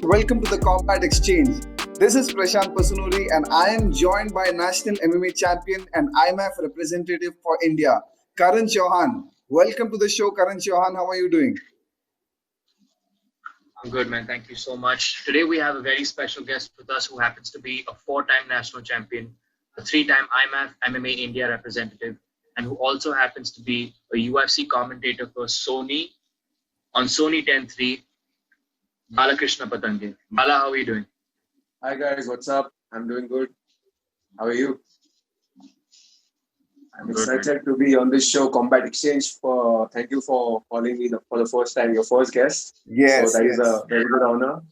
welcome to the Combat Exchange. This is Prashant Pasunuri and I am joined by National MMA Champion and IMMAF representative for India, Karan Chauhan. Welcome to the show, Karan Chauhan. How are you doing? I'm good, man. Thank you so much. Today we have a very special guest with us who happens to be a 4-time national champion, a 3-time IMMAF MMA India representative, and who also happens to be a UFC commentator for Sony on Sony 10-3, Balakrishna Patange. Bala, how are you doing? Hi guys, what's up? I'm doing good. How are you? I'm excited to be on this show, Combat Exchange. Thank you for calling me for the first time, your first guest. Yes. So that is a very good honor.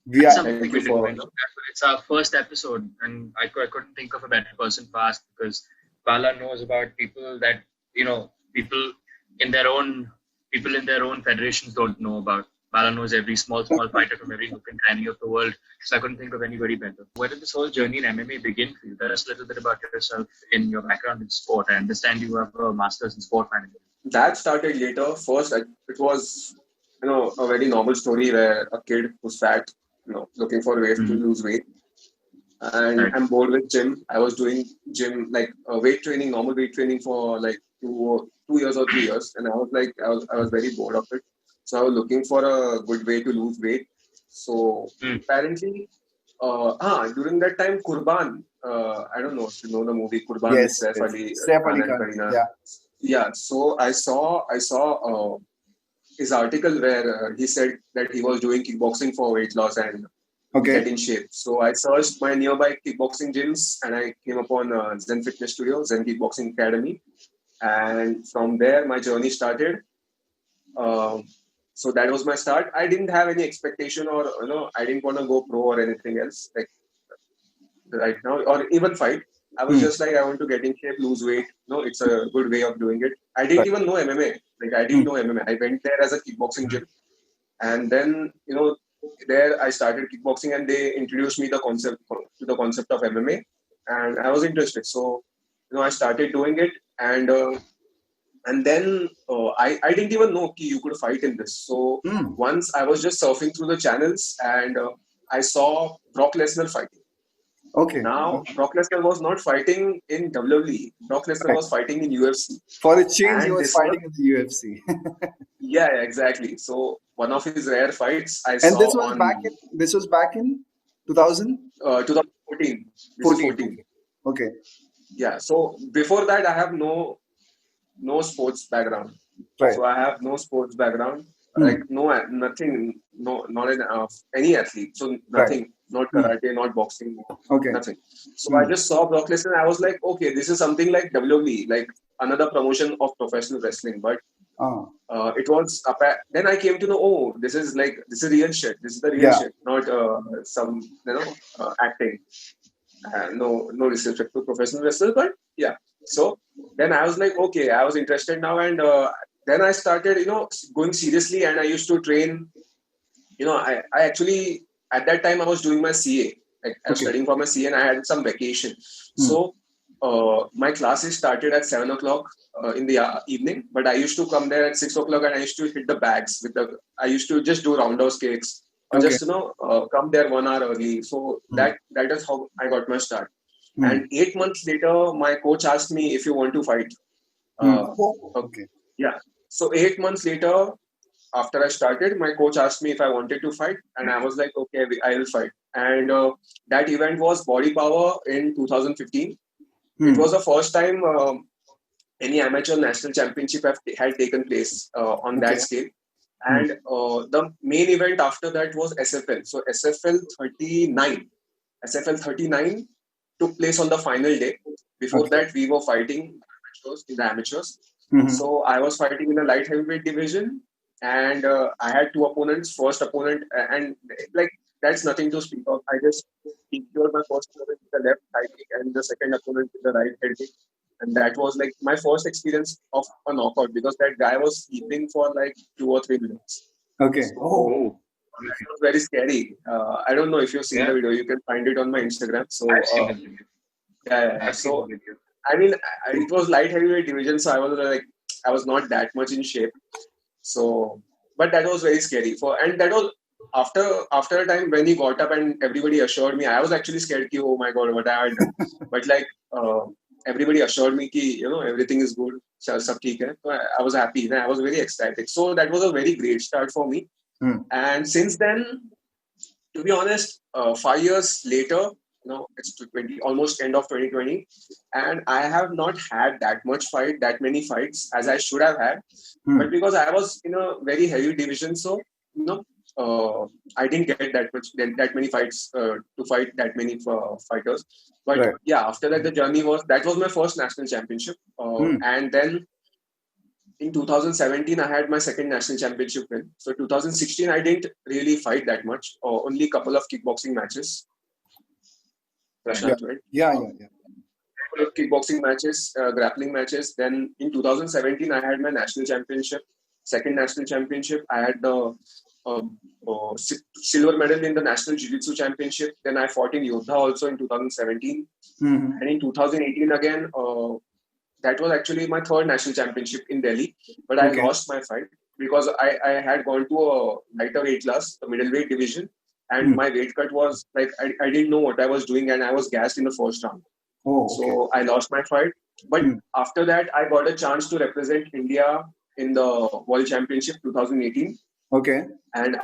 It's our first episode, and I couldn't think of a better person to ask because Bala knows about people that people in their own federations don't know about. Bala knows every small fighter from every nook and cranny of the world. So I couldn't think of anybody better. Where did this whole journey in MMA begin for you? Tell us a little bit about yourself in your background in sport. I understand you have a master's in sport management. That started later. First, it was, a very normal story where a kid who's fat, looking for ways to lose weight. And I'm bored with gym. I was doing gym, like weight training, normal weight training for like 2 years or 3 years. And I was very bored of it. So I was looking for a good way to lose weight. So apparently, during that time, Kurban, I don't know if you know the movie Kurban with Saif Ali Khan. Yeah. So I saw his article where he said that he was doing kickboxing for weight loss and get in shape. So I searched my nearby kickboxing gyms and I came upon Zen Fitness Studio, Zen Kickboxing Academy. And from there, my journey started. So that was my start. I didn't have any expectation or, I didn't want to go pro or anything else like right now or even fight. I was just like, I want to get in shape, lose weight. It's a good way of doing it. I didn't even know MMA. Like I didn't know MMA. I went there as a kickboxing gym. And then, there I started kickboxing and they introduced me to the concept of MMA. And I was interested. So, I started doing it and then I didn't even know you could fight in this. So once I was just surfing through the channels and I saw Brock Lesnar fighting. Now, Brock Lesnar was not fighting in WWE. Brock Lesnar was fighting in UFC. For a change, he was fighting in the UFC. Yeah, exactly. So one of his rare fights I and saw. And this was back in 2000? 2014. 14. Okay. Yeah. So before that, I have no sports background. Right. So I have no sports background. Like nothing, not any athlete. So nothing, not karate, not boxing, nothing. So I just saw Brock Lesnar and I was like, okay, this is something like WWE, like another promotion of professional wrestling. But it was, then I came to know, this is real shit. This is the real shit, not some, acting. No disrespect to professional wrestlers, but yeah. So then I was like, okay, I was interested now. And then I started, going seriously and I used to train, I actually, at that time I was doing my CA. Like I was studying for my CA and I had some vacation. So my classes started at 7 o'clock in the evening, but I used to come there at 6 o'clock and I used to hit the bags I used to just do roundhouse kicks or just, come there 1 hour early. So that is how I got my start. And 8 months later, my coach asked me if you want to fight. Yeah. So 8 months later, after I started, my coach asked me if I wanted to fight. And I was like, okay, I will fight. And that event was Body Power in 2015. It was the first time any amateur national championship had taken place on that scale. And the main event after that was SFL. So SFL 39 took place on the final day. Before that, we were fighting in the amateurs. So I was fighting in the light heavyweight division and I had 2 opponents. First opponent, and like that's nothing to speak of. I just secured my first opponent with the left high kick and the second opponent with the right head kick. And that was like my first experience of a knockout because that guy was sleeping for like 2 or 3 minutes. Okay. So, it was very scary. I don't know if you've seen the video. You can find it on my Instagram. So So I mean, it was light heavyweight division, so I was not that much in shape. So, but that was very scary. And that was after a time when he got up and everybody assured me, I was actually scared ki, oh my god, what I had done. But like everybody assured me ki, everything is good, sab theek hai. So I was happy. I was very ecstatic. So that was a very great start for me. And since then, to be honest, 5 years later, it's almost end of 2020, and I have not had that many fights as I should have had. But because I was in a very heavy division, so I didn't get that many fights to fight that many fighters. But yeah, after that the journey that was my first national championship, and then in 2017, I had my second national championship win. So 2016, I didn't really fight that much, or only a couple of kickboxing matches. Prashant, right? Yeah. Couple of kickboxing matches, grappling matches. Then in 2017, I had my national championship, second national championship. I had the silver medal in the national jiu-jitsu championship. Then I fought in Yodha also in 2017. And in 2018 again, that was actually my third national championship in Delhi, but I lost my fight because I had gone to a lighter weight class, the middleweight division, and my weight cut was like, I didn't know what I was doing and I was gassed in the first round. So I lost my fight. But after that, I got a chance to represent India in the World Championship 2018. And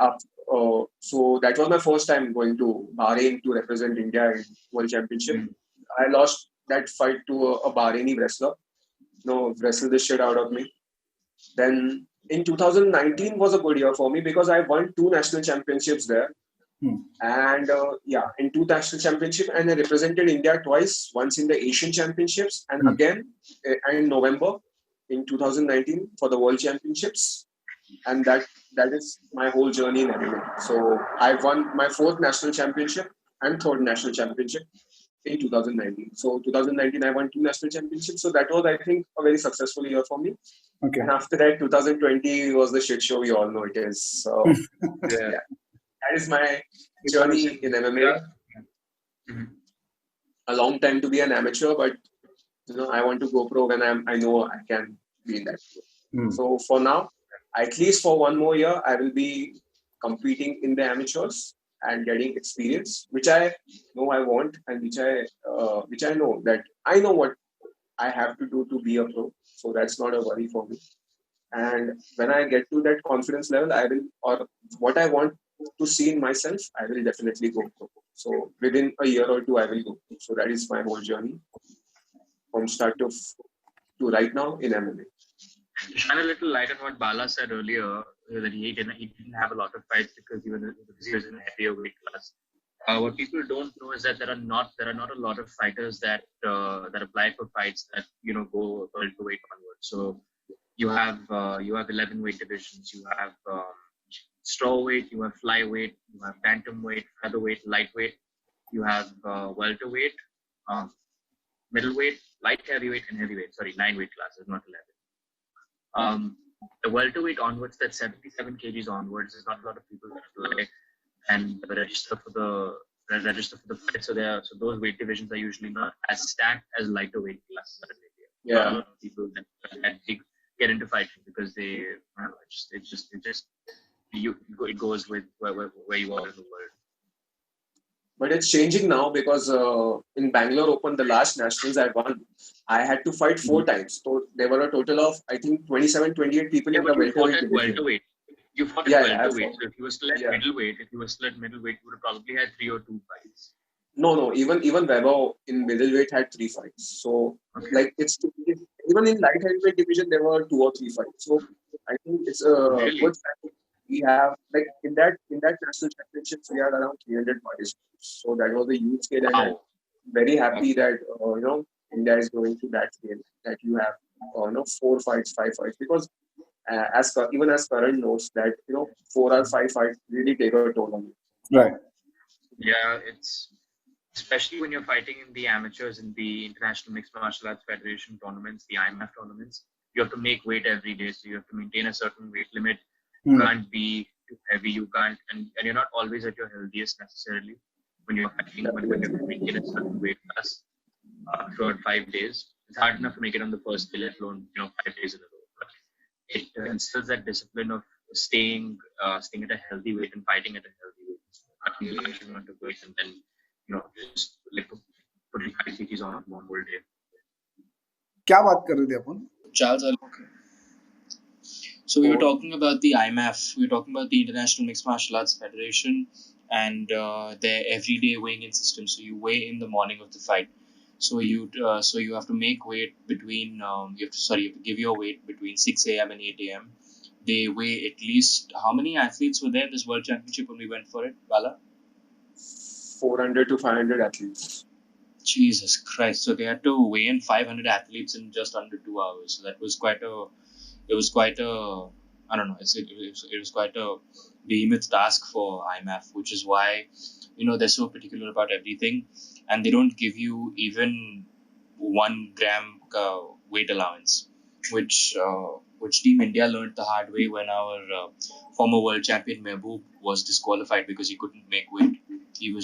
so that was my first time going to Bahrain to represent India in World Championship. I lost that fight to a Bahraini wrestler. Wrestled the shit out of me. Then in 2019 was a good year for me because I won 2 national championships there. And in 2 national championships, and I represented India twice, once in the Asian Championships and again in November in 2019 for the World Championships. And that is my whole journey in MMA. So I won my 4th national championship and 3rd national championship in 2019. So 2019, I won 2 national championships. So that was, I think, a very successful year for me. And after that, 2020 was the shit show. We all know it is. So that is my journey in MMA. A long time to be an amateur, but I want to go pro when I know I can be in that. So for now, at least for 1 more year, I will be competing in the amateurs and getting experience, which I know I want, and which I know that I know what I have to do to be a pro. So that's not a worry for me. And when I get to that confidence level, I will, or what I want to see in myself, I will definitely go pro. So within a year or 2, I will go pro. So that is my whole journey from start to right now in MMA. To shine a little light on what Bala said earlier, that he didn't have a lot of fights because he was in a heavier weight class. What people don't know is that there are not a lot of fighters that apply for fights that go welterweight onwards. So you have 11 weight divisions. You have strawweight. You have flyweight. You have bantamweight, featherweight, lightweight. You have welterweight, middleweight, light heavyweight, and heavyweight. Sorry, 9 weight classes, not 11. The welterweight onwards, that's 77 kgs onwards. There's not a lot of people that apply and register for the fight. So those weight divisions are usually not as stacked as lighter weight classes. A lot of people that get into fighting because it goes with where you are in the world. But it's changing now because in Bangalore Open, the last nationals I won, I had to fight 4 times. So there were a total of, I think, 27, 28 people in the welterweight. You fought at welterweight. So if you were still at middleweight, you would have probably had 3 or 2 fights. No. Even Weber in middleweight had 3 fights. So it's even in light heavyweight division there were 2 or 3 fights. So I think it's a good fact. We have in that national championships we had around 300 participants. So that was a huge scale, and I'm very happy that India is going to that scale, that you have 4 fights, 5 fights, because as Karan knows that 4 or 5 fights really take a toll on you. Right. Yeah, it's especially when you're fighting in the amateurs in the International Mixed Martial Arts Federation tournaments, the IMMAF tournaments. You have to make weight every day, so you have to maintain a certain weight limit. You can't be too heavy. You can't, and you're not always at your healthiest necessarily when you're fighting. When you have to maintain a certain weight class throughout 5 days, it's hard enough to make it on the first day, let alone 5 days in a row. But it instills that discipline of staying at a healthy weight and fighting at a healthy weight. Cutting the huge amount of weight and then just like putting 5 kgs on one whole day. क्या बात कर रहे थे अपन? Charles, so we were talking about the IMMAF. We were talking about the International Mixed Martial Arts Federation and their everyday weighing-in system. So you weigh in the morning of the fight. So you have to make weight between you have to give your weight between 6 a.m. and 8 a.m. They weigh at least, how many athletes were there this World Championship when we went for it, Bala? 400 to 500 athletes. Jesus Christ! So they had to weigh in 500 athletes in just under 2 hours. So that was quite a. It was quite a. I don't know. It was quite a behemoth task for IMMAF, which is why they're so particular about everything, and they don't give you even 1 gram weight allowance, which Team India learned the hard way when our former world champion Mehboob was disqualified because he couldn't make weight. I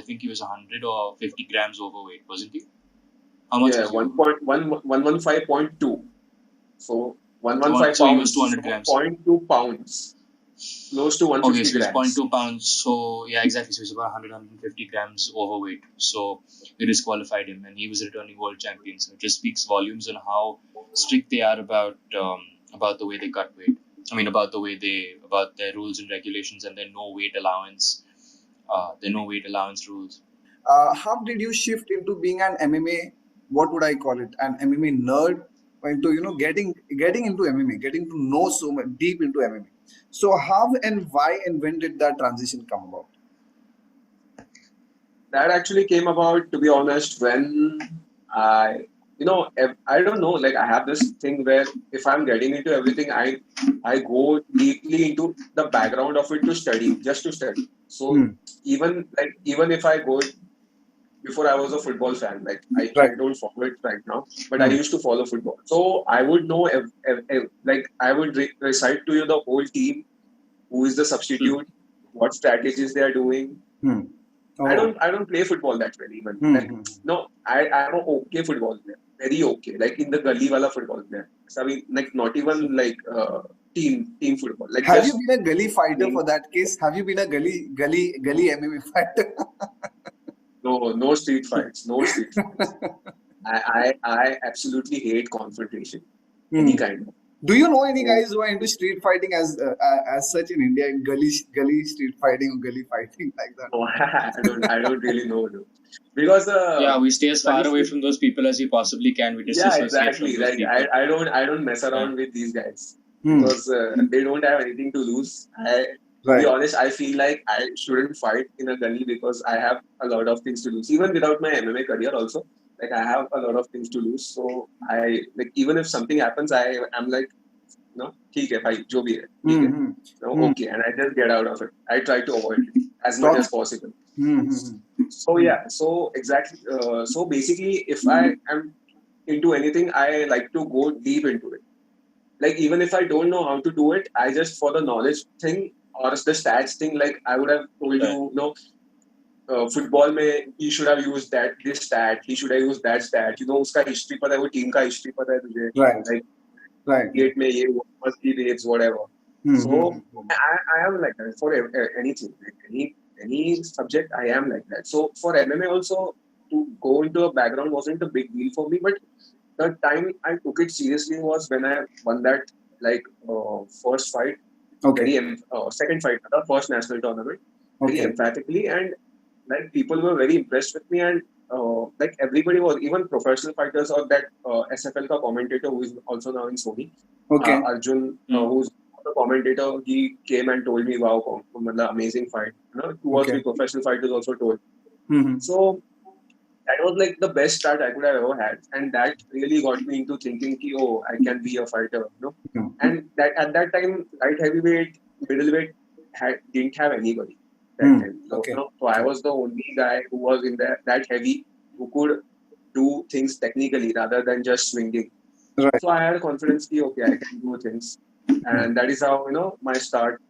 think he was 100 or 50 grams overweight, wasn't he? How much was he? 115.2. So 115 pounds. So he was 200 grams. 0.2 pounds. Close to 150 okay, so grams. It's 0.2 pounds. So yeah, exactly. So he's about 150 grams overweight. So they disqualified him, and he was a returning world champion. So it just speaks volumes on how strict they are about the way they cut weight. I mean, about their rules and regulations, and their no weight allowance. There are no weight allowance rules. How did you shift into being an MMA? What would I call it? An MMA nerd, into getting into MMA, getting to know so much deep into MMA. So how and why and when did that transition come about? That actually came about, to be honest, when I don't know, like I have this thing where if I'm getting into everything, I go deeply into the background of it to study, just to study. So even if I go, before I was a football fan, like I don't follow it right now, but I used to follow football. So I would know, like I would recite to you the whole team, who is the substitute, what strategies they are doing. I don't play football that well even. Like, no, I'm an okay football player, very okay. Like in the gully wala football player. So I mean, like not even like team football. Like have you been a gully fighter for that case? Have you been a gully MMA fighter? No street fights. No street fights. I absolutely hate confrontation, any kind of. Do you know any guys who are into street fighting as such in India, gully street fighting or gully fighting like that? Oh, I don't really know. Because we stay as far away from those people as we possibly can. We exactly. Like I don't mess around with these guys because they don't have anything to lose. To be honest, I feel like I shouldn't fight in a gully because I have a lot of things to lose. Even without my MMA career, also. Like I have a lot of things to lose, so I like even if something happens, I'm like, no, ठीक है भाई, जो भी है, ठीक है, no, okay, and I just get out of it. I try to avoid it as much as possible. So yeah, so exactly, so basically, if I am into anything, I like to go deep into it. Like even if I don't know how to do it, I just for the knowledge thing or the stats thing, like I would have told you, football में he should have used this stat, he should have used that stat. उसका history पता है, वो team का history पता है तुझे. Like gate में ये must be waves, whatever. So I am like that for anything, like any subject. I am like that. So for MMA also, to go into a background wasn't a big deal for me. But the time I took it seriously was when I won that first fight, second fight, the first national tournament, very emphatically, and like people were very impressed with me, and like everybody was, even professional fighters or that SFL ka commentator who is also now in Sony, Arjun, who's the commentator, he came and told me, wow, amazing fight. Two or three professional fighters also told. So that was like the best start I could have ever had, and that really got me into thinking, oh, I can be a fighter, And that at that time, light heavyweight, middleweight didn't have anybody. So I was the only guy who was in that heavy who could do things technically rather than just swinging. So I had confidence that okay, I can do things, and that is how my start.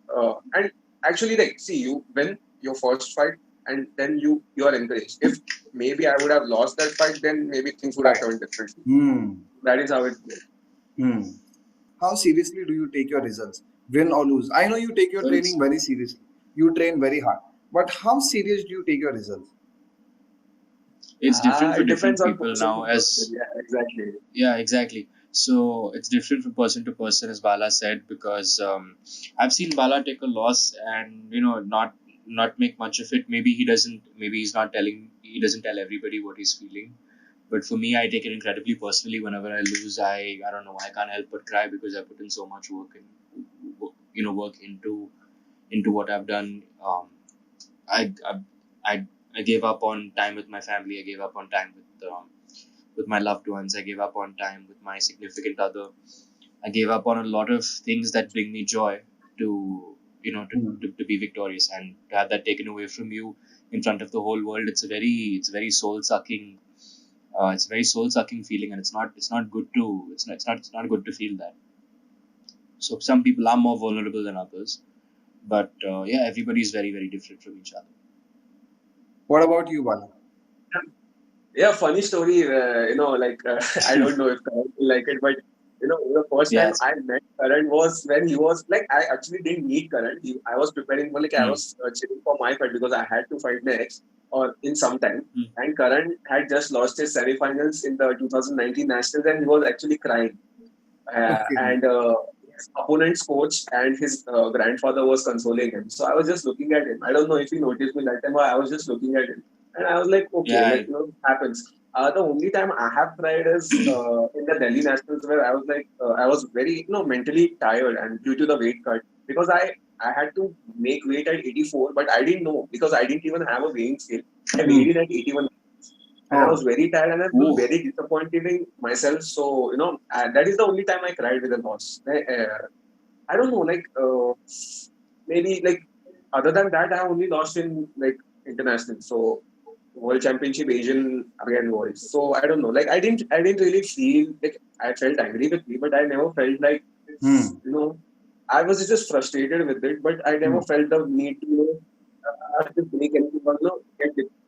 And actually, like, see, you win your first fight, and then you are encouraged. If maybe I would have lost that fight, then maybe things would have turned differently. That is how it goes. How seriously do you take your results? win or lose. I know you take your So training very seriously. You train very hard. But how serious do you take your results? it's different for It different depends on people person now. to person. Yeah, exactly. Yeah, exactly. So it's different from person to person, as Bala said, because I've seen Bala take a loss and not make much of it. Maybe he doesn't. Maybe he's not telling. He doesn't tell everybody what he's feeling. But for me, I take it incredibly personally. Whenever I lose, I don't know. I can't help but cry because I put in so much work and work into what I've done. I, I I I gave up on time with my family. I gave up on time with my loved ones. I gave up on time with my significant other. I gave up on a lot of things that bring me joy to to be victorious, and to have that taken away from you in front of the whole world. It's very soul sucking. It's a very soul sucking feeling, and it's not good to it's not good to feel that. So some people are more vulnerable than others, but yeah, everybody is very very different from each other. What about you, Bala? Yeah, funny story. I don't know if Karan will like it, but the first time Yes. I met Karan was when he was like, I actually didn't meet Karan. I was preparing for I was chilling for my fight because I had to fight next or in some time. And Karan had just lost his semi-finals in the 2019 Nationals, and he was actually crying. And his opponent's coach and his grandfather was consoling him. So I was just looking at him. I don't know if he noticed me that time, but I was just looking at him. And I was like, okay, Yeah. happens. The only time I have cried is in the Delhi Nationals, where I was like, I was very, mentally tired and due to the weight cut, because I had to make weight at 84, but I didn't know because I didn't even have a weighing scale. I weighed in at 81. And I was very tired and I was very disappointed in myself. So, that is the only time I cried with a loss. I don't know, maybe other than that, I only lost in international. So, World Championship, Asian again World. So I don't know. I didn't really feel like I felt angry with me, but I never felt like I was just frustrated with it. But I never felt the need to just make anything or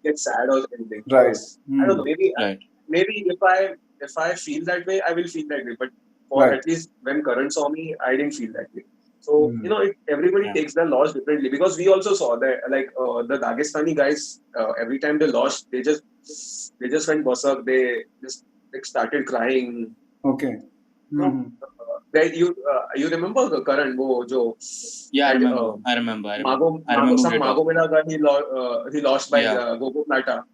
get sad or anything. Right. I don't know. Maybe if I feel that way, I will feel that way. But for at least when Karan saw me, I didn't feel that way. So everybody takes their loss differently, because we also saw that the Dagestani guys, every time they lost, they just went berserk. They just started crying. Okay. You remember Karan? Yeah, I remember. Magomeda guy, he lost by Gogo Plata.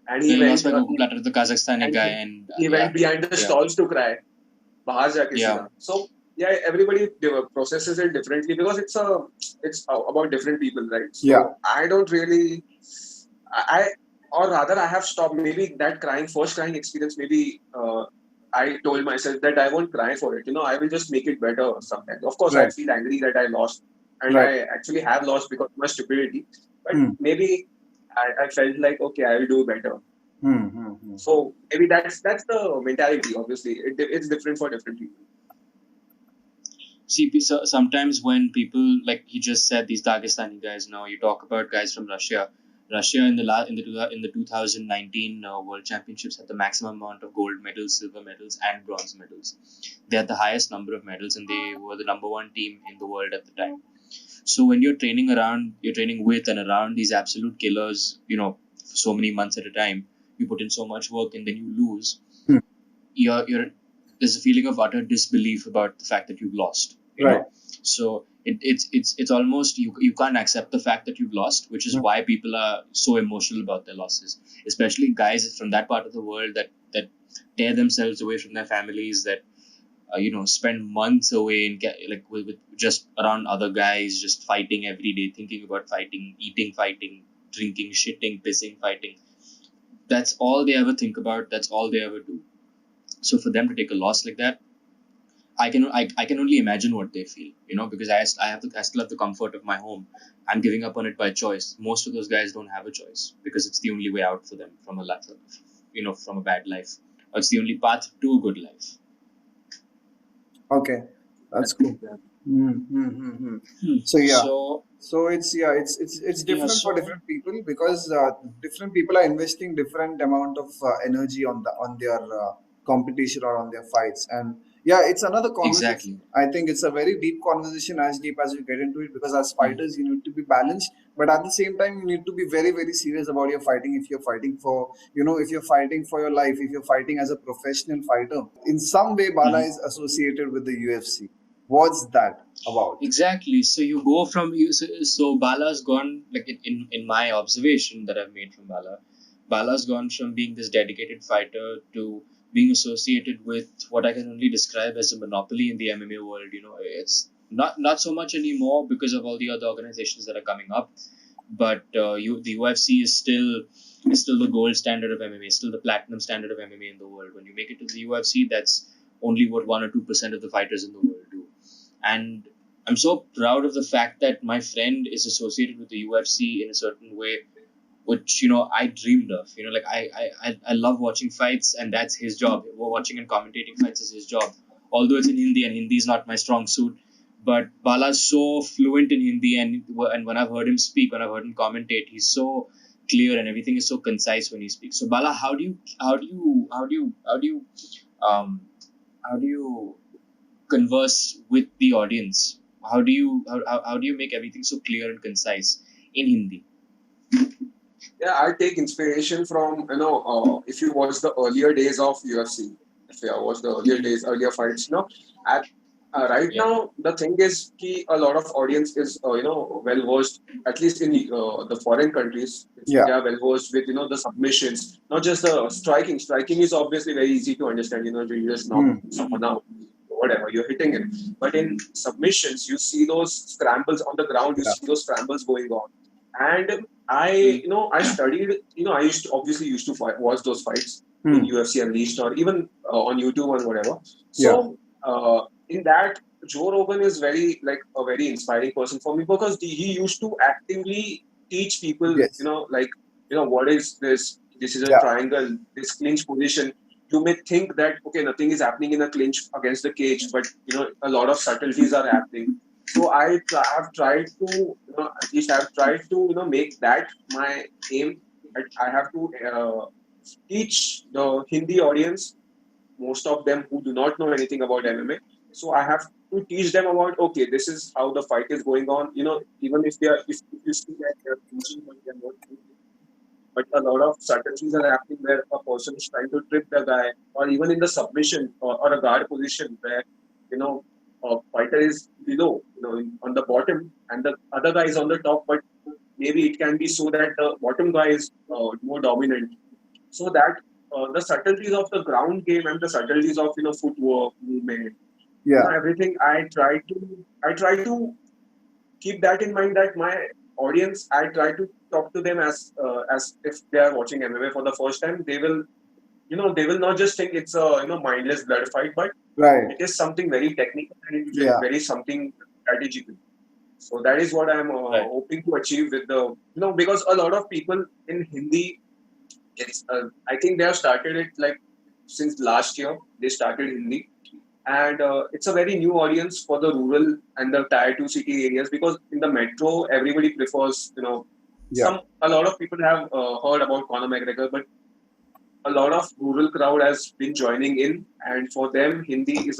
And he lost by Gogo Plata to the Kazakhstani guy, and he went behind the stalls to cry. So yeah, everybody processes it differently, because it's about different people, right? So I don't really, or rather I have stopped. Maybe that first crying experience, maybe I told myself that I won't cry for it. I will just make it better sometimes. Of course, I feel angry that I lost, and I actually have lost because of my stupidity. But maybe I felt like, okay, I will do better. So maybe that's the mentality. Obviously, it's different for different people. See, so sometimes when people, like you just said, these Dagestani guys, you talk about guys from Russia. Russia in the 2019 World Championships had the maximum amount of gold medals, silver medals, and bronze medals. They had the highest number of medals, and they were the number one team in the world at the time. So when you're training with and around these absolute killers, for so many months at a time, you put in so much work and then you lose. There's a feeling of utter disbelief about the fact that you've lost. You know? So it's almost you can't accept the fact that you've lost, which is why people are so emotional about their losses, especially guys from that part of the world that tear themselves away from their families, that spend months away and with just around other guys, just fighting every day, thinking about fighting, eating, fighting, drinking, shitting, pissing, fighting. That's all they ever think about. That's all they ever do. So for them to take a loss like that, I can only imagine what they feel, because I still have the comfort of my home. I'm giving up on it by choice. Most of those guys don't have a choice, because it's the only way out for them from from a bad life, or it's the only path to a good life. Okay, that's cool. So yeah, so it's different for different people, because different people are investing different amount of energy on their competition or on their fights, and Yeah, it's another conversation. Exactly. I think it's a very deep conversation, as deep as you get into it, because as fighters, you need to be balanced, but at the same time, you need to be very, very serious about your fighting. If you're fighting for, if you're fighting for your life, if you're fighting as a professional fighter, in some way, Bala is associated with the UFC. What's that about? Exactly. So you go from so Bala's gone, like in my observation that I've made from Bala's gone from being this dedicated fighter to being associated with what I can only describe as a monopoly in the MMA world. It's not so much anymore because of all the other organizations that are coming up, but the UFC is still the gold standard of MMA, still the platinum standard of MMA in the world. When you make it to the UFC, that's only what 1 or 2% of the fighters in the world do. And I'm so proud of the fact that my friend is associated with the UFC in a certain way, which I dreamed of. Like I love watching fights, and that's his job. Watching and commentating fights is his job. Although it's in Hindi, and Hindi is not my strong suit, but Bala's so fluent in Hindi, and when I've heard him speak, when I've heard him commentate, he's so clear, and everything is so concise when he speaks. So Bala, how do you converse with the audience? How do you make everything so clear and concise in Hindi? Yeah, I take inspiration from if you watch the earlier days of UFC, if you watch the earlier fights, at right now the thing is a lot of audience is well versed, at least in the foreign countries. Yeah. They are well versed with the submissions, not just the striking. Striking is obviously very easy to understand. You just knock someone out, whatever you're hitting it. But in submissions, you see those scrambles on the ground. You see those scrambles going on, and I studied. I used to watch those fights in UFC Unleashed or even on YouTube and whatever. So in that, Joe Rogan is very a very inspiring person for me because he used to actively teach people. Yes. What is this? This is a triangle. This clinch position. You may think that okay, nothing is happening in a clinch against the cage, but a lot of subtleties are happening. So I have tried to, at least I have tried to, make that my aim. I have to teach the Hindi audience, most of them who do not know anything about MMA. So I have to teach them about, okay, this is how the fight is going on. Even if if you see that they're teaching, but they're not teaching. But a lot of subtleties are happening where a person is trying to trip the guy, or even in the submission or a guard position where, a fighter is below, on the bottom, and the other guy is on the top, but maybe it can be so that the bottom guy is more dominant. So that the subtleties of the ground game and the subtleties of footwork, movement, everything, I try to keep that in mind that my audience, I try to talk to them as if they are watching MMA for the first time. They will not just think it's a mindless blood fight, but it is something very technical and it is very something strategical. So that is what I'm hoping to achieve with the because a lot of people in Hindi, it's I think they have started it since last year. They started Hindi, and it's a very new audience for the rural and the tier 2 city areas because in the metro everybody prefers a lot of people have heard about Conor McGregor, but a lot of rural crowd has been joining in, and for them Hindi is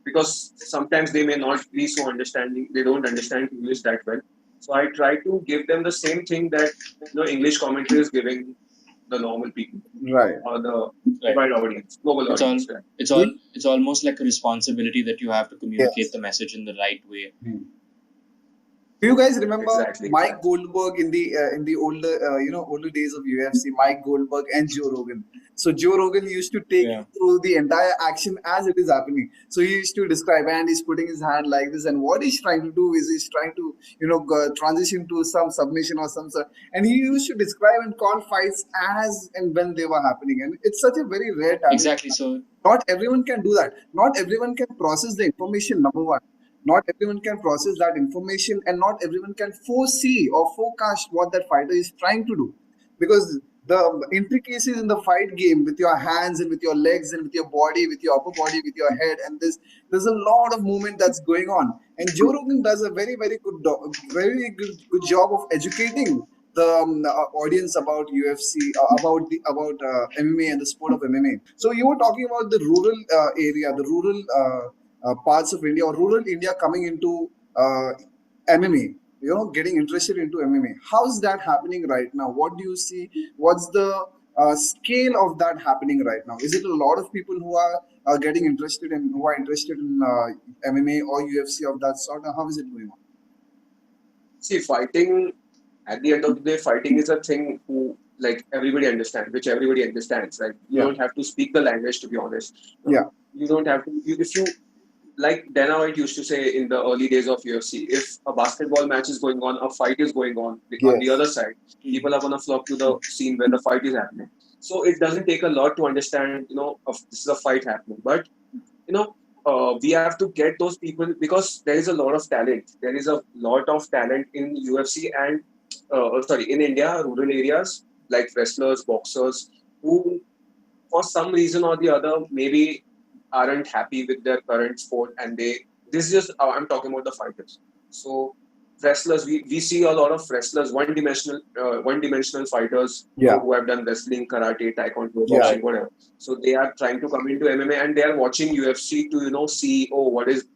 because sometimes they may not be so understanding, they don't understand English that well. So I try to give them the same thing that English commentary is giving the normal people, or the wide audience, global audience. It's almost like a responsibility that you have to communicate the message in the right way. Do you guys remember Mike Goldberg in the older days of UFC? Mike Goldberg and Joe Rogan. So Joe Rogan used to take you through the entire action as it is happening. So he used to describe, and he's putting his hand like this, and what he's trying to do is he's trying to transition to some submission or some sort. And he used to describe and call fights as and when they were happening, and it's such a very rare talent. Exactly. So not everyone can do that. Not everyone can process the information. Number one. Not everyone can process that information, and not everyone can foresee or forecast what that fighter is trying to do. Because the intricacies in the fight game with your hands and with your legs and with your body, with your upper body, with your head, and there's a lot of movement that's going on. And Joe Rogan does a very, very good job of educating the audience about UFC, about MMA and the sport of MMA. So you were talking about the rural area, the rural parts of India, or rural India coming into MMA. Getting interested into MMA. How's that happening right now? What do you see? What's the scale of that happening right now? Is it a lot of people who are getting interested in, who are interested in MMA or UFC of that sort? How is it going on? See, fighting, at the end of the day, fighting is a thing who, like, everybody understands, which everybody understands. Like, you don't have to speak the language, to be honest. Yeah. You don't have to, if you, like Dana White used to say in the early days of UFC, if a basketball match is going on, a fight is going on the other side, people are going to flock to the scene where the fight is happening. So it doesn't take a lot to understand, this is a fight happening. But, we have to get those people, because there is a lot of talent. There is a lot of talent in UFC and, in India, rural areas, like wrestlers, boxers, who for some reason or the other, maybe aren't happy with their current sport, and this is just, I'm talking about the fighters. So wrestlers, we see a lot of wrestlers, one-dimensional fighters who have done wrestling, karate, taekwondo, boxing, whatever. So they are trying to come into MMA, and they are watching UFC to see, what is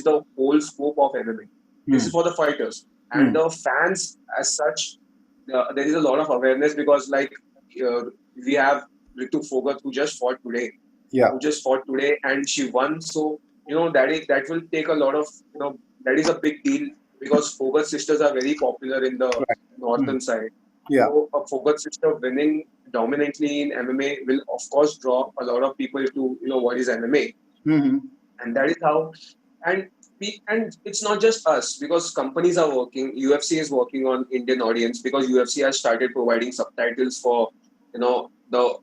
the whole scope of MMA. This is for the fighters. And the fans as such, there is a lot of awareness, because we have Ritu Fogat, who just fought today. And she won. So that will take a lot of, that is a big deal, because Fogat sisters are very popular in the northern side. So a Fogat sister winning dominantly in MMA will of course draw a lot of people to what is MMA. And that is how, and it's not just us, because companies are working. UFC is working on Indian audience, because UFC has started providing subtitles for the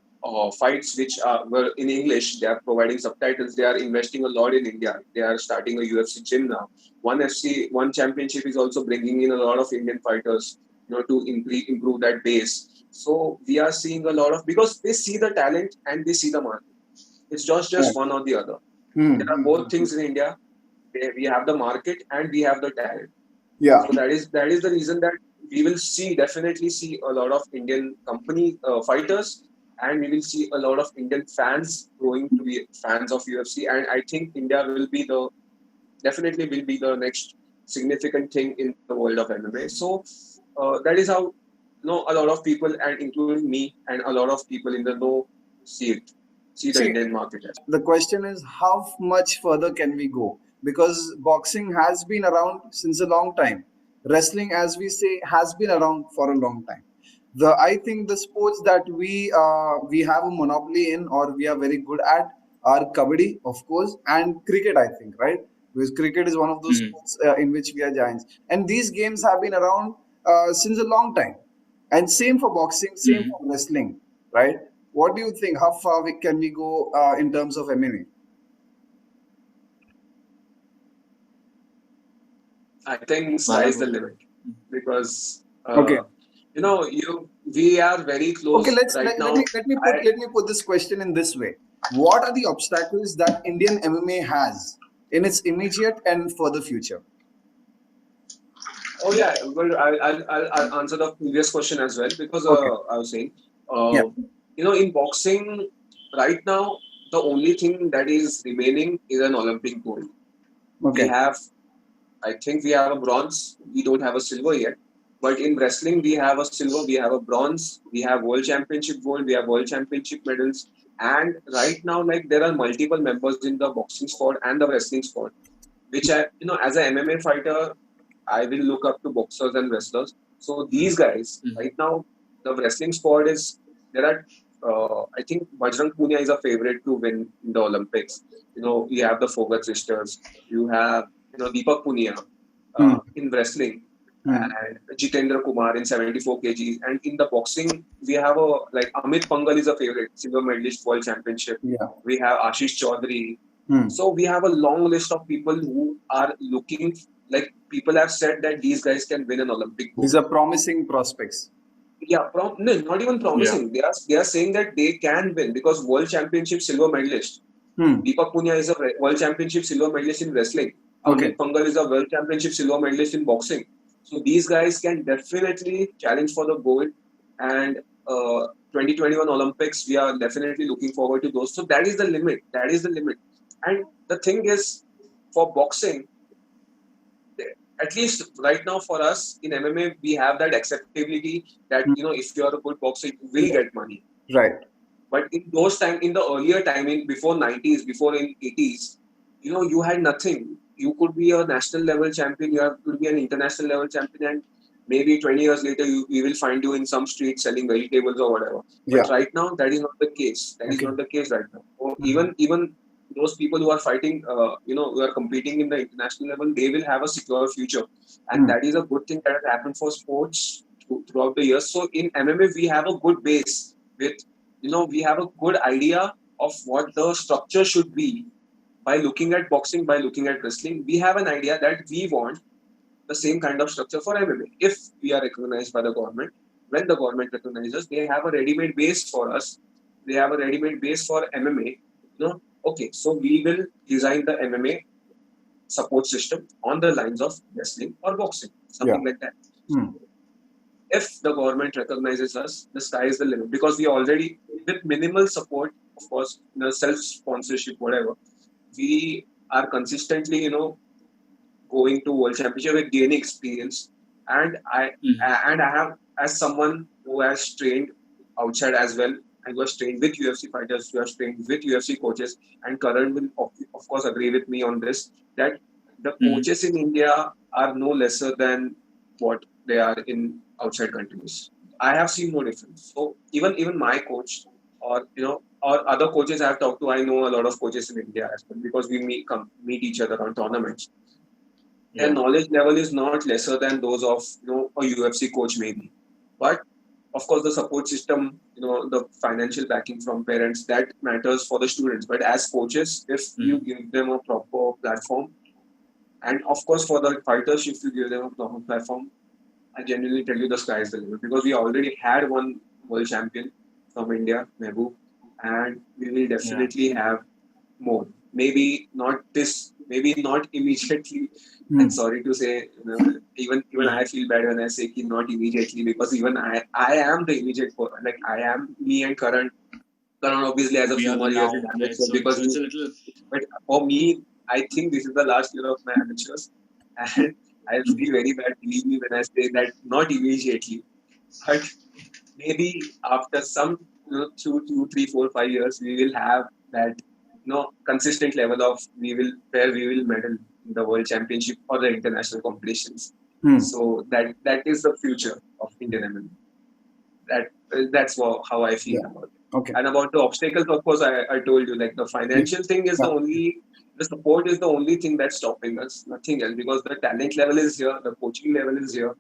fights which were in English. They are providing subtitles. They are investing a lot in India. They are starting a UFC gym now. One championship is also bringing in a lot of Indian fighters, to improve that base. So we are seeing a lot of, because they see the talent and they see the market. It's just one or the other. There are both things in India. We have the market and we have the talent. So that is the reason that we will definitely see a lot of Indian company fighters, and we will see a lot of Indian fans growing to be fans of UFC. And I think India definitely will be the next significant thing in the world of MMA. So that is how a lot of people, and including me and a lot of people in the know, see the Indian market. The question is, how much further can we go? Because boxing has been around since a long time. Wrestling, as we say, has been around for a long time. I think the sports that we have a monopoly in, or we are very good at, are kabaddi, of course, and cricket, I think, right? Because cricket is one of those sports in which we are giants. And these games have been around since a long time. And same for boxing, same for wrestling, right? What do you think? How far can we go in terms of MMA? I think sky's the limit, because we are very close. Okay, let me put this question in this way. What are the obstacles that Indian MMA has in its immediate and further future? Oh yeah, well, I'll answer the previous question as well, because I was saying, in boxing right now, the only thing that is remaining is an Olympic gold. I think we have a bronze. We don't have a silver yet. But in wrestling, we have a silver, we have a bronze, we have World Championship gold, we have World Championship medals. And right now, there are multiple members in the boxing sport and the wrestling sport, which as an MMA fighter, I will look up to boxers and wrestlers. So these guys, right now, the wrestling sport there are, I think Bajrang Punia is a favorite to win in the Olympics. You have the Fogat sisters, you have, Deepak Punia in wrestling, and Jitendra Kumar in 74 kg. And in the boxing, we have Amit Pangal is a favorite, silver medalist, World Championship. We have Ashish Chaudhary. So we have a long list of people who are looking, people have said that these guys can win an Olympic gold. These are promising prospects. Yeah, no, not even promising. Yeah. They are saying that they can win, because World Championship silver medalist. Deepak Punia is a World Championship silver medalist in wrestling. Amit Pangal is a World Championship silver medalist in boxing. So these guys can definitely challenge for the gold. And 2021 Olympics, we are definitely looking forward to those. So that is the limit. That is the limit. And the thing is, for boxing, at least right now for us in MMA, we have that acceptability that, if you are a good boxer, you will get money. Right. But in those time, in the earlier timing, before 90s, before in 80s, you had nothing. You could be a national level champion, could be an international level champion, and maybe 20 years later, we will find you in some street selling vegetables or whatever. But right now, that is not the case. That is not the case right now. So even those people who are fighting, who are competing in the international level, they will have a secure future. And that is a good thing that has happened for sports throughout the years. So in MMA, we have a good base with, we have a good idea of what the structure should be. By looking at boxing, by looking at wrestling, we have an idea that we want the same kind of structure for MMA. If we are recognized by the government, when the government recognizes, they have a ready-made base for us. They have a ready-made base for MMA. Okay, so we will design the MMA support system on the lines of wrestling or boxing, something like that. If the government recognizes us, the sky is the limit, because we already, with minimal support, of course, self-sponsorship, whatever, we are consistently, going to World Championship with gaining experience. And I have, as someone who has trained outside as well, and who has trained with UFC fighters, who has trained with UFC coaches, and Karan will of course agree with me on this, that the coaches in India are no lesser than what they are in outside countries. I have seen no difference. So even my coach, or or other coaches I have talked to, I know a lot of coaches in India as well, because we meet each other on tournaments. Their knowledge level is not lesser than those of a UFC coach maybe. But of course, the support system, the financial backing from parents, that matters for the students. But as coaches, if you give them a proper platform, and of course for the fighters, if you give them a proper platform, I genuinely tell you, the sky is the limit, because we already had one world champion from India, Mehboob, and we will definitely have more. Maybe not immediately. And sorry to say, even I feel bad when I say not immediately, because even I am the immediate, like I am me and Karan. Karan obviously has a few more years in amateur, because it's a little. But for me, I think this is the last year of my amateurs, and I feel very bad, believe me, when I say that not immediately, but maybe after some 2, 3, 4, 5 years, we will have that consistent level of where we will medal in the world championship or the international competitions. So that is the future of Indian MMA. That's how I feel about it. Okay. And about the obstacles, of course, I told you, like the financial thing is the support is the only thing that's stopping us, nothing else, because the talent level is here, the coaching level is here,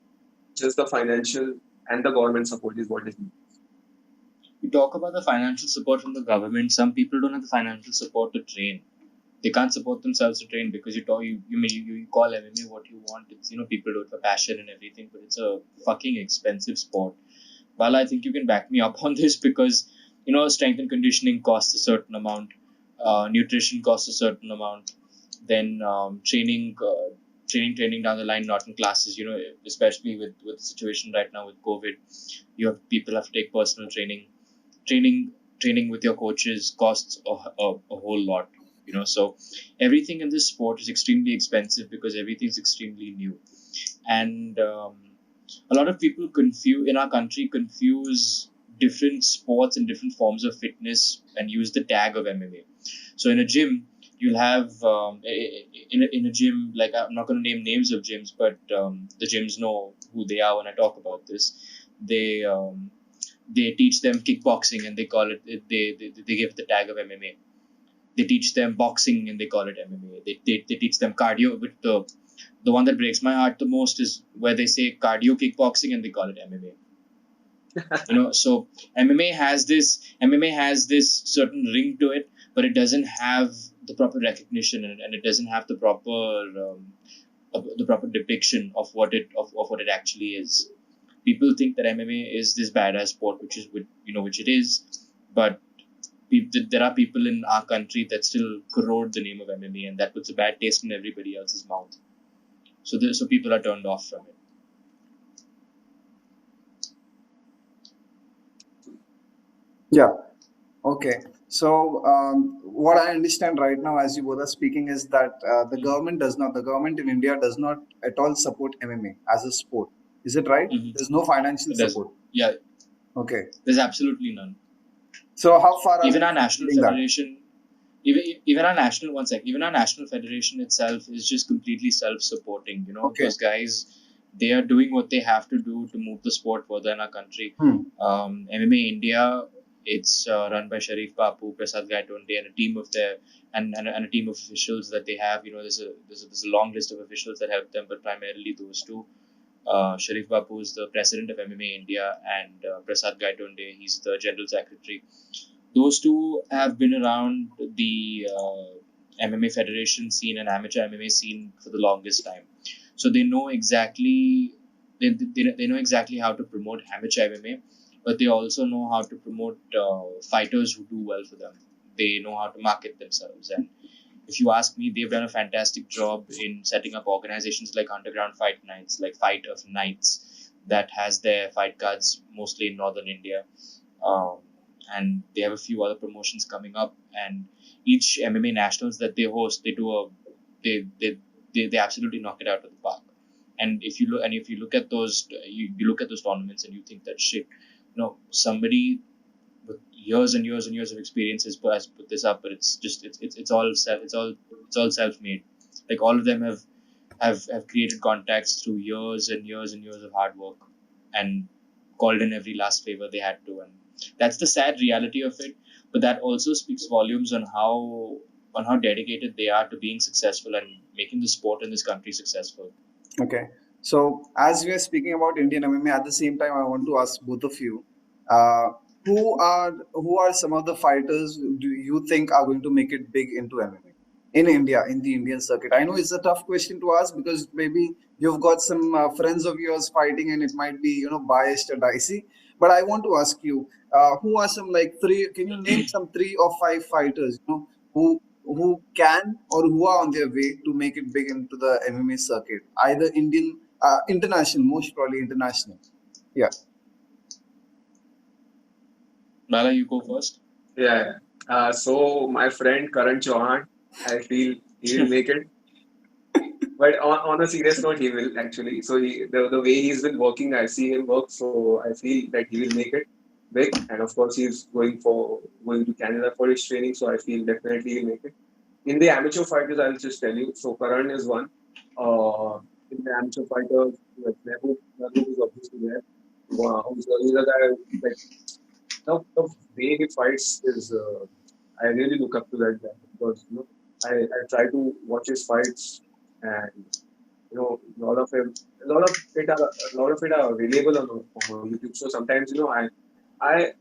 just the financial and the government support is what is needed. You talk about the financial support from the government. Some people don't have the financial support to train. They can't support themselves to train, because you call MMA what you want. It's people do it for passion and everything, but it's a fucking expensive sport. Bala, I think you can back me up on this, because strength and conditioning costs a certain amount, nutrition costs a certain amount, then training down the line, not in classes. Especially with the situation right now with COVID, people have to take personal training with your coaches costs a whole lot. So everything in this sport is extremely expensive, because everything's extremely new, and a lot of people in our country confuse different sports and different forms of fitness and use the tag of MMA. So in a gym, you'll have in a gym, like, I'm not going to name names of gyms, but the gyms know who they are when I talk about this. They teach them kickboxing, and they call it, they give the tag of MMA. They teach them boxing, and they call it MMA. They teach them cardio, but the one that breaks my heart the most is where they say cardio kickboxing and they call it MMA. So MMA has this certain ring to it, but it doesn't have the proper recognition, and it doesn't have the proper depiction of what it actually is. People think that MMA is this badass sport, which it is, but there are people in our country that still corrode the name of MMA, and that puts a bad taste in everybody else's mouth. So people are turned off from it. Yeah. Okay. So what I understand right now, as you both are speaking, is that the government in India does not at all support MMA as a sport. Is it right? Mm-hmm. There's no financial There's support. yeah, Okay. there's absolutely none. So how far are Even we our from national getting that? federation, even our national one sec, even our national federation itself is just completely self-supporting. You know, Okay. those guys, they are doing what they have to do to move the sport further in our country. Hmm. MMA India, it's run by Sharif Bapu, Prasad Gaitonde, and a team of their and a team of officials that they have. You know, there's a long list of officials that help them, but primarily those two. Sharif Bapu is the president of MMA India, and Prasad Gaitonde, he's the general secretary. Those two have been around the MMA federation scene and amateur MMA scene for the longest time, so they know exactly they know exactly how to promote amateur MMA, but they also know how to promote fighters who do well for them. They know how to market themselves, and if you ask me, they've done a fantastic job in setting up organizations like Underground Fight Nights, like Fight of Nights, that has their fight cards mostly in northern India. Um, and they have a few other promotions coming up. And each MMA nationals that they host, they they absolutely knock it out of the park. And if you look at those you look at those tournaments and you think that shit, somebody with years and years and years of experience has put this up, but it's all self-made. Like all of them have created contacts through years and years and years of hard work and called in every last favor they had to, and that's the sad reality of it. But that also speaks volumes on how dedicated they are to being successful and making the sport in this country successful. Okay. So as we are speaking about Indian MMA, at the same time, I want to ask both of you, uh, who are some of the fighters do you think are going to make it big into MMA in India, in the Indian circuit? I know it's a tough question to ask because maybe you've got some friends of yours fighting, and it might be biased or dicey. But I want to ask you, who are some like three? Can you name some 3 or 5 fighters, who can or who are on their way to make it big into the MMA circuit, either Indian, international, most probably international. Yeah. Nala, you go first. Yeah. So my friend Karan Chauhan, I feel he will make it. But on a serious note, he will actually. So the way he's been working, I see him work. So I feel that he will make it big. And of course, he's going to Canada for his training. So I feel definitely he'll make it. In the amateur fighters, I'll just tell you. So Karan is one. In the amateur fighters, like Mehboob is obviously there. Wow, he's a guy like the way he fights is. I really look up to that guy because I try to watch his fights and a lot of it are available on YouTube. So sometimes I I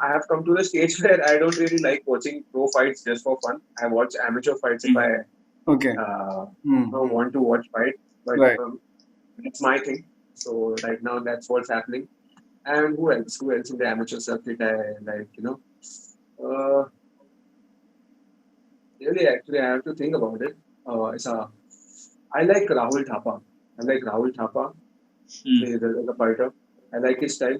have come to the stage where I don't really like watching pro fights just for fun. I watch amateur fights if I Okay. want to watch fights, but Right. it's my thing. So right now that's what's happening. And who else? Who else in the amateur circuit? I like uh, really actually I have to think about it. It's a I like Rahul Thapa. I like Rahul Thapa. Hmm. He's a fighter. I like his style.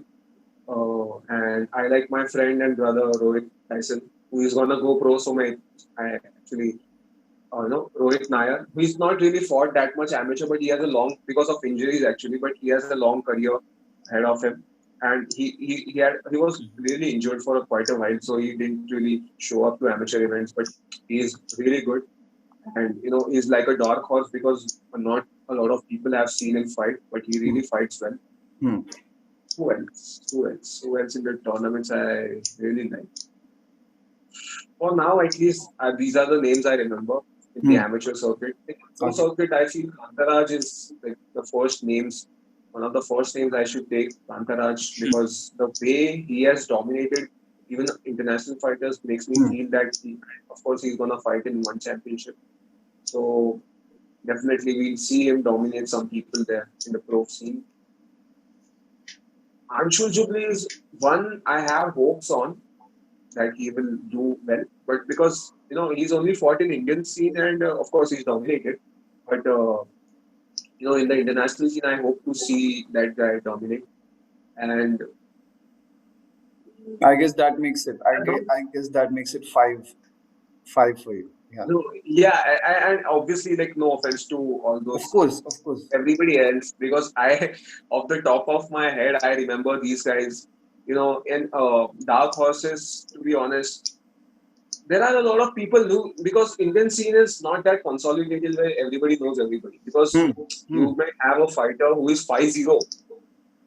And I like my friend and brother Rohit Tyson, who is gonna go pro. So I actually, Rohit Nair, who is not really fought that much amateur, but he has a long because of injuries actually, but he has a long career ahead of him. And he was really injured for quite a while, so he didn't really show up to amateur events. But he is really good, and he's like a dark horse because not a lot of people have seen him fight, but he really fights well. Hmm. Who else? Who else? Who else in the tournaments I really like? For now, at least, these are the names I remember in the Hmm. amateur circuit. In the pro Okay. circuit, I feel Kantaraj is like the first names, one of the first names I should take, Kantaraj, because the way he has dominated even international fighters makes me Hmm. feel that of course, he's gonna fight in one championship. So definitely, we'll see him dominate some people there in the pro scene. Anshul Jubli is one I have hopes on that he will do well. But because he's only fought in Indian scene and of course he's dominated. But in the international scene, I hope to see that guy dominate. And I guess that makes it. I guess that makes it 5 for you. Yeah. No, yeah, and obviously, like, no offense to all Of those course, of course. everybody else, because off the top of my head, I remember these guys. In Dark Horses, to be honest, there are a lot of people who, because Indian scene is not that consolidated where everybody knows everybody. Because Hmm. Hmm. you may have a fighter who is 5-0,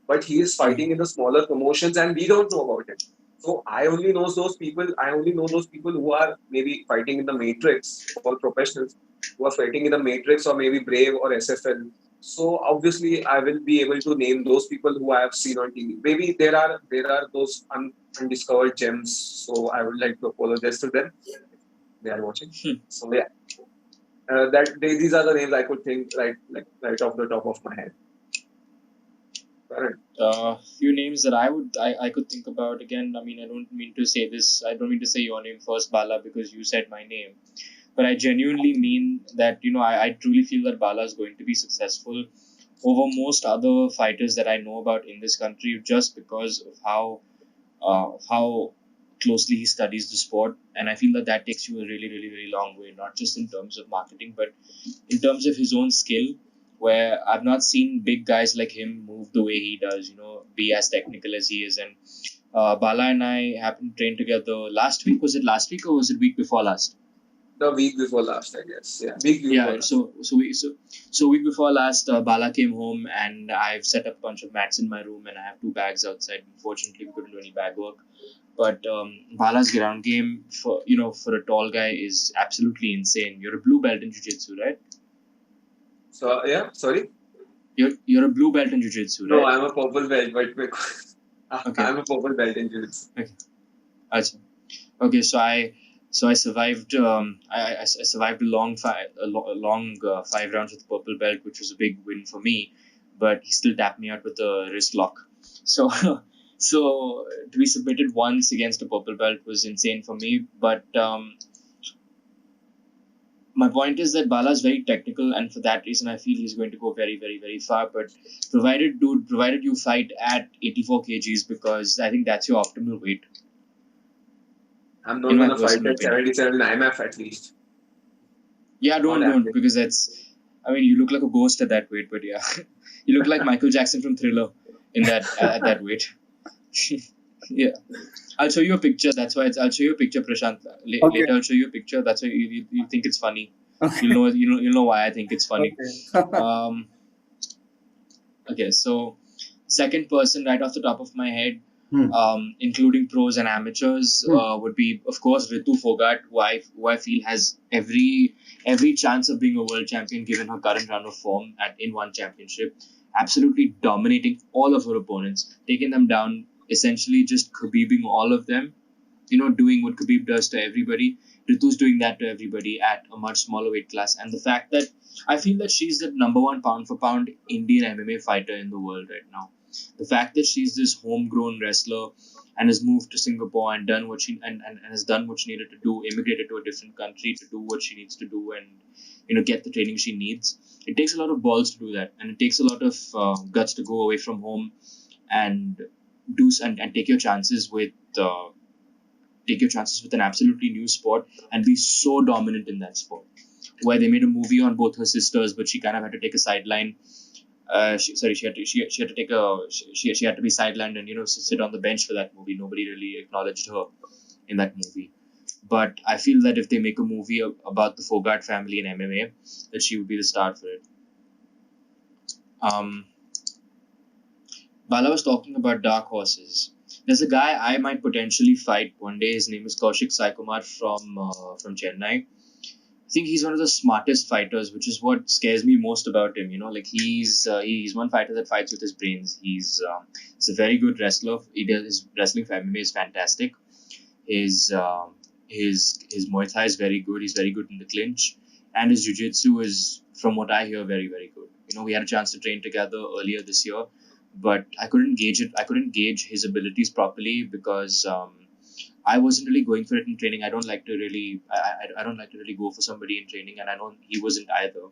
but he is Hmm. fighting in the smaller promotions and we don't know about him. So I only know those people. I only know those people who are maybe fighting in the Matrix, all professionals who are fighting in the Matrix or maybe Brave or SFL. So obviously, I will be able to name those people who I have seen on TV. Maybe there are those undiscovered gems. So I would like to apologize to them if they are watching. So yeah, these are the names I could think right off the top of my head. Karan. Few names that I could think about again. I mean, I don't mean to say this. I don't mean to say your name first, Bala, because you said my name. But I genuinely mean that I truly feel that Bala is going to be successful over most other fighters that I know about in this country, just because of how closely he studies the sport. And I feel that that takes you a really, really, really long way, not just in terms of marketing, but in terms of his own skill, where I've not seen big guys like him move the way he does, be as technical as he is. And Bala and I happened to train together last week. Was it last week or was it week before last? The week before last, I guess. Yeah, week before Yeah, last. so week before last, Bala came home and I've set up a bunch of mats in my room and I have 2 bags outside. Unfortunately, we couldn't do any bag work. But Bala's ground game for a tall guy is absolutely insane. You're a blue belt in jiu-jitsu, right? So yeah, sorry. You're a blue belt in jiu-jitsu, No, right? I'm a purple belt, but Okay. I'm a purple belt in jiu-jitsu. Okay. Achha. Okay. So I survived. I survived a long 5 rounds with purple belt, which was a big win for me. But he still tapped me out with a wrist lock. So so to be submitted once against a purple belt was insane for me. But my point is that Bala is very technical, and for that reason, I feel he's going to go very, very, very far. But provided you fight at 84 kgs, because I think that's your optimal weight. I'm not gonna fight at 77 IMMAF at least. Yeah, don't because that's. I mean, you look like a ghost at that weight, but yeah, you look like Michael Jackson from Thriller in that at that weight. Yeah, I'll show you a picture. That's why I'll show you a picture, Prashant. Okay. Later, I'll show you a picture. That's why you think it's funny. Okay. You'll know why I think it's funny. Okay. Okay, so second person right off the top of my head, Hmm. including pros and amateurs, would be, of course, Ritu Fogart, who I feel has every chance of being a world champion given her current run of form in one championship. Absolutely dominating all of her opponents, taking them down, essentially just Khabibing all of them. Doing what Khabib does to everybody. Ritu's doing that to everybody at a much smaller weight class. And the fact that I feel that she's the number one pound for pound Indian MMA fighter in the world right now. The fact that she's this homegrown wrestler and has moved to Singapore and done what and has done what she needed to do, immigrated to a different country to do what she needs to do and get the training she needs. It takes a lot of balls to do that, and it takes a lot of guts to go away from home and and take your chances with an absolutely new sport and be so dominant in that sport. Where they made a movie on both her sisters, but she kind of had to take a sideline. She had to be sidelined and sit on the bench for that movie. Nobody really acknowledged her in that movie. But I feel that if they make a movie about the Fogart family in MMA, that she would be the star for it. Bala was talking about dark horses. There's a guy I might potentially fight one day. His name is Kaushik Sai Kumar from Chennai. I think he's one of the smartest fighters, which is what scares me most about him. Like he's one fighter that fights with his brains. He's a very good wrestler. His wrestling for MMA is fantastic. His Muay Thai is very good. He's very good in the clinch, and his jiu-jitsu is, from what I hear, very, very good. We had a chance to train together earlier this year, but I couldn't gauge it. I couldn't gauge his abilities properly because I wasn't really going for it in training. I don't like to really go for somebody in training, and I know he wasn't either.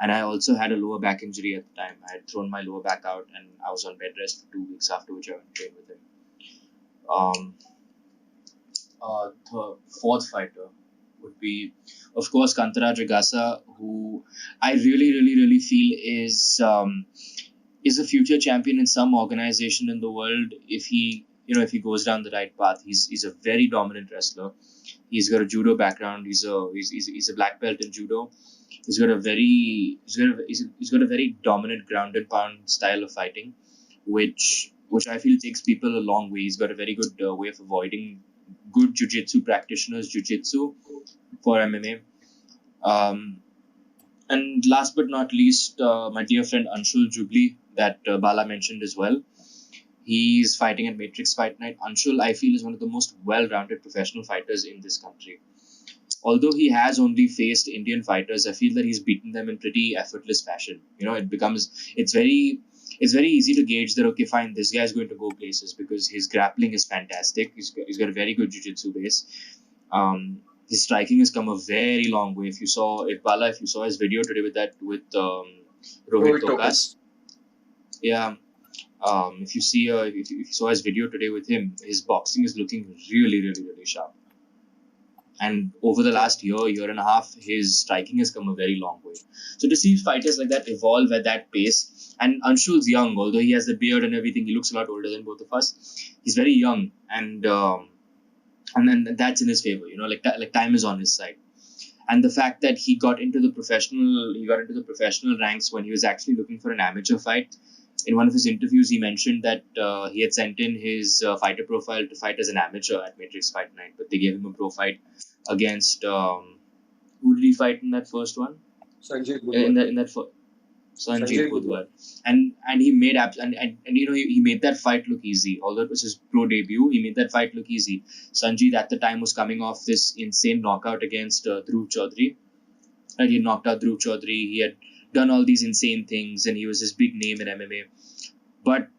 And I also had a lower back injury at the time. I had thrown my lower back out, and I was on bed rest for 2 weeks, after which I went to train with him. The fourth fighter would be, of course, Kantara Dragasa, who I really feel is a future champion in some organization in the world if he goes down the right path. He's a very dominant wrestler. He's got a judo background. He's a black belt in judo. He's got a very dominant ground and pound style of fighting, which I feel takes people a long way. He's got a very good way of avoiding good jiu-jitsu practitioners jiu-jitsu for MMA. And last but not least, my dear friend Anshul Jubli that Bala mentioned as well. He's fighting at Matrix Fight Night. Anshul, I feel, is one of the most well-rounded professional fighters in this country. Although he has only faced Indian fighters, I feel that he's beaten them in pretty effortless fashion. It's very easy to gauge that, okay, fine, this guy's going to go places because his grappling is fantastic. He's got a very good jiu-jitsu base. His striking has come a very long way. If you saw his video today with Rohit Tokas, yeah. If you saw his video today with him, his boxing is looking really sharp. And over the last year and a half, his striking has come a very long way. So to see fighters like that evolve at that pace, and Anshul's young, although he has the beard and everything, he looks a lot older than both of us. He's very young, and then that's in his favor. Like time is on his side. And the fact that he got into the professional ranks when he was actually looking for an amateur fight. In one of his interviews, he mentioned that he had sent in his fighter profile to fight as an amateur at Matrix Fight Night, but they gave him a pro fight against who did he fight in that first one? Sanjay Budwal. Sanjay Budwal. And he made he made that fight look easy. Although it was his pro debut, he made that fight look easy. Sanjay at the time was coming off this insane knockout against Dhruv Chaudhary. And he knocked out Dhruv Chaudhary. He had done all these insane things, and he was this big name in MMA. But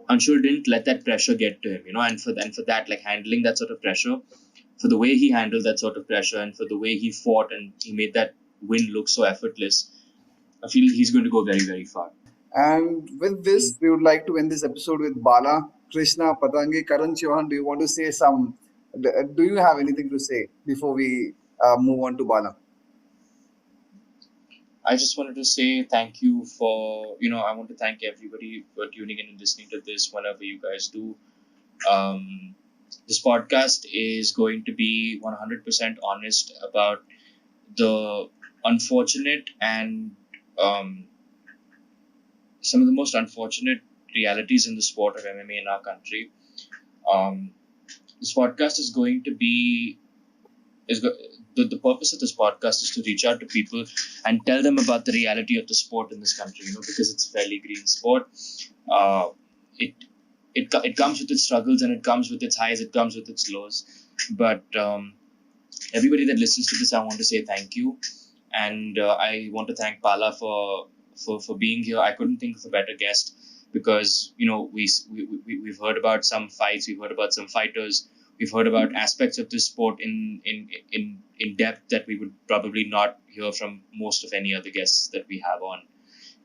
Anshul didn't let that pressure get to him, and for that, like handling that sort of pressure, for the way he handled that sort of pressure, and for the way he fought and he made that win look so effortless, I feel he's going to go very far. And with this, we would like to end this episode with Balakrishna Patange. Karan Chauhan, do you want to say do you have anything to say before we move on to Bala? I just wanted to say thank you for, I want to thank everybody for tuning in and listening to this whenever you guys do. This podcast is going to be 100% honest about the unfortunate and some of the most unfortunate realities in the sport of MMA in our country. This podcast is going to be... The purpose of this podcast is to reach out to people and tell them about the reality of the sport in this country, because it's a fairly green sport. It comes with its struggles, and it comes with its highs, it comes with its lows. But everybody that listens to this, I want to say thank you. And I want to thank Bala for being here. I couldn't think of a better guest because, we've heard about some fights, we've heard about some fighters, we've heard about aspects of this sport in depth that we would probably not hear from most of any other guests that we have on,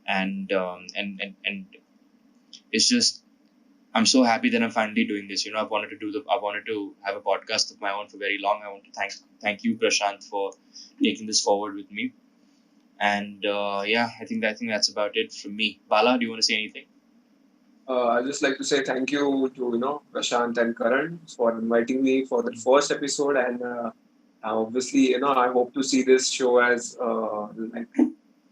and it's just, I'm so happy that I'm finally doing this. I wanted to have a podcast of my own for very long. I want to thank you, Prashant, for taking this forward with me. And I think that's about it from me. Bala, do you want to say anything? I'd just like to say thank you to Prashant and Karan for inviting me for the first episode, and obviously I hope to see this show as like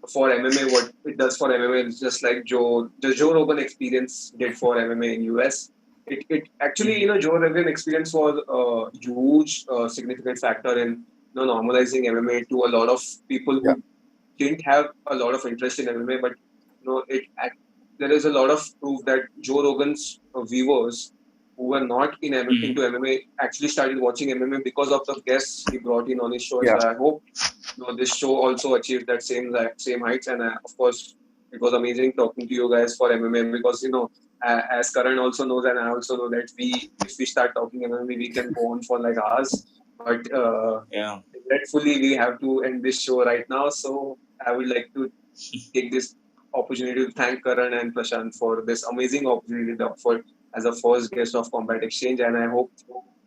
for MMA what it does for MMA. It's just like the Joe Rogan experience did for MMA in US. It actually Joe Rogan experience was a huge significant factor in normalizing MMA to a lot of people who didn't have a lot of interest in MMA, but there is a lot of proof that Joe Rogan's viewers who were not into MMA actually started watching MMA because of the guests he brought in on his show. Yeah. So I hope this show also achieved that same heights. And of course, it was amazing talking to you guys for MMA because as Karan also knows, and I also know that if we start talking MMA, we can go on for like hours. But regretfully, we have to end this show right now. So I would like to take this opportunity to thank Karan and Prashant for this amazing opportunity for as a first guest of Combat Exchange, and I hope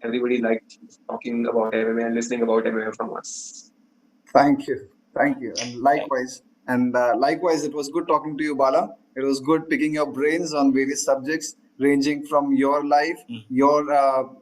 everybody liked talking about MMA and listening about MMA from us. Thank you. Thank you. And likewise. And likewise, it was good talking to you, Bala. It was good picking your brains on various subjects ranging from your life, your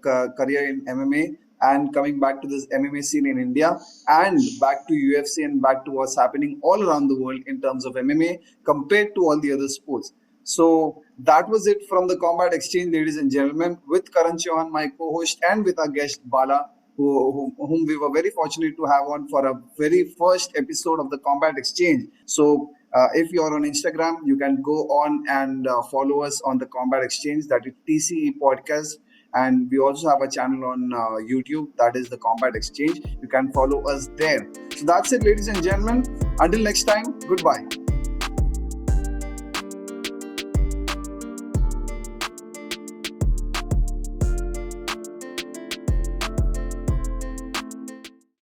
career in MMA, and coming back to this MMA scene in India, and back to UFC, and back to what's happening all around the world in terms of MMA compared to all the other sports. So that was it from the Combat Exchange, ladies and gentlemen, with Karan Chauhan, my co-host, and with our guest Bala, whom we were very fortunate to have on for a very first episode of the Combat Exchange. So if you're on Instagram, you can go on and follow us on the Combat Exchange, that is TCE Podcast. And we also have a channel on YouTube, that is the Combat Exchange. You can follow us there. So that's it, ladies and gentlemen. Until next time, goodbye.